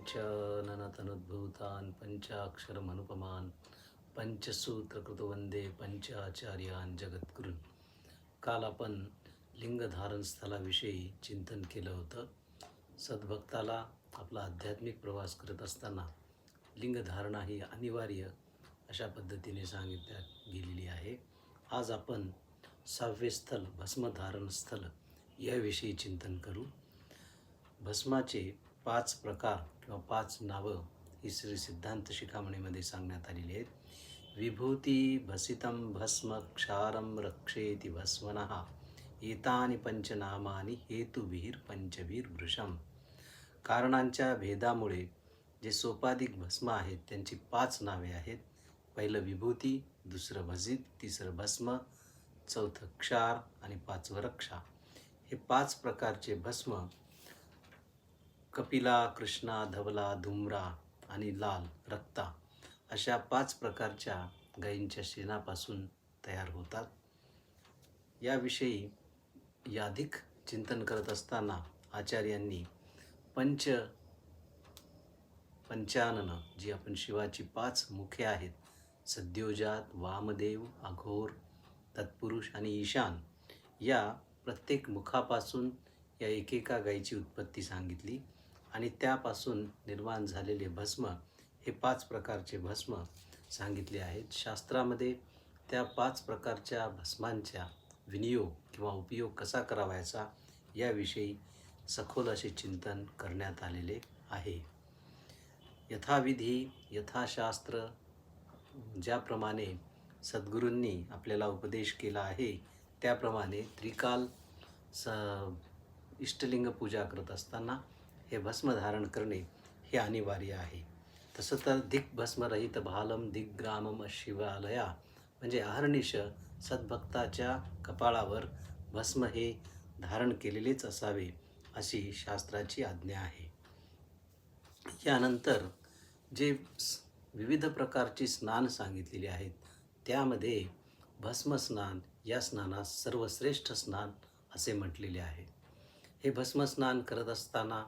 पंचाननतनुद्भूतान् पंचाक्षरमनुपमान् पंचसूत्रकृतो वंदे पंचाचार्यान् जगद्गुरून्. काल आपण लिंगधारण स्थलाविषयी चिंतन केलं होतं. सद्भक्ताला आपला आध्यात्मिक प्रवास करत असताना लिंगधारणा ही अनिवार्य अशा पद्धतीने सांगितण्यात गेलेली आहे. आज आपण 6वे स्थल भस्मधारण स्थल याविषयी चिंतन करू. भस्माचे 5 प्रकार किंवा 5 नावं ही श्री सिद्धांत शिखामणीमध्ये सांगण्यात आलेली आहेत. विभूती भसितं भस्म क्षारं रक्षेति भस्मनः एतानि पंचनामानि हेतुभिर पंचभिर वृषम. कारणांच्या भेदामुळे जे सोपाधिक भस्म आहेत त्यांची 5 नावे आहेत. पहिलं विभूती, दुसरं भसित, तिसरं भस्म, चौथं क्षार आणि 5वं रक्षा. हे 5 प्रकारचे भस्म कपिला, कृष्णा, धवला, धुम्रा आणि लाल रक्ता अशा 5 प्रकारच्या गायींच्या शेणापासून तयार होतात. याविषयी अधिक चिंतन करत असताना आचार्यांनी पंचानन जी आपण शिवाची 5 मुखे आहेत, सद्योजात, वामदेव, अघोर, तत्पुरुष आणि ईशान, या प्रत्येक मुखापासून या एकेका गायीची उत्पत्ती सांगितली आणि त्यापासून निर्माण झालेले भस्म हे 5 प्रकारचे भस्म सांगितले आहेत. शास्त्रामध्ये त्या 5 प्रकारच्या भस्मांच्या विनियोग किंवा उपयोग कसा करावायचा याविषयी सखोल असे चिंतन करण्यात आलेले आहे. यथाविधी यथाशास्त्र ज्याप्रमाणे सद्गुरूंनी आपल्याला उपदेश केला आहे त्याप्रमाणे त्रिकाल इष्टलिंग पूजा करत असताना हे भस्म धारण करणे हे अनिवार्य आहे. तसं तर दिग्भस्मरहित भालम दिग्ग्रामम शिवालया म्हणजे अहर्निश सद्भक्ताच्या कपाळावर भस्म हे धारण केलेलेच असावे अशी शास्त्राची आज्ञा आहे. यानंतर जे विविध प्रकारची स्नान सांगितलेली आहेत त्यामध्ये भस्मस्नान या स्नानास सर्वश्रेष्ठ स्नान असे म्हटलेले आहे. हे भस्मस्नान करत असताना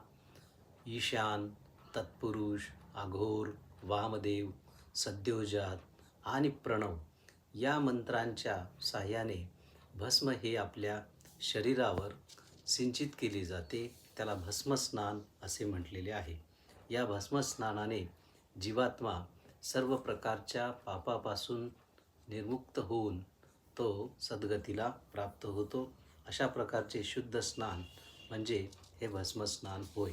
ईशान, तत्पुरुष, अघोर, वामदेव, सद्योजात आणि प्रणव या मंत्रांच्या साह्याने भस्म हे आपल्या शरीरावर सिंचित केले जाते. त्याला भस्मस्नान असे म्हटलेले आहे. या भस्मस्नानाने जीवात्मा सर्व प्रकारच्या पापापासून निर्मुक्त होऊन तो सद्गतीला प्राप्त होतो. अशा प्रकारचे शुद्ध स्नान म्हणजे हे भस्मस्नान होय.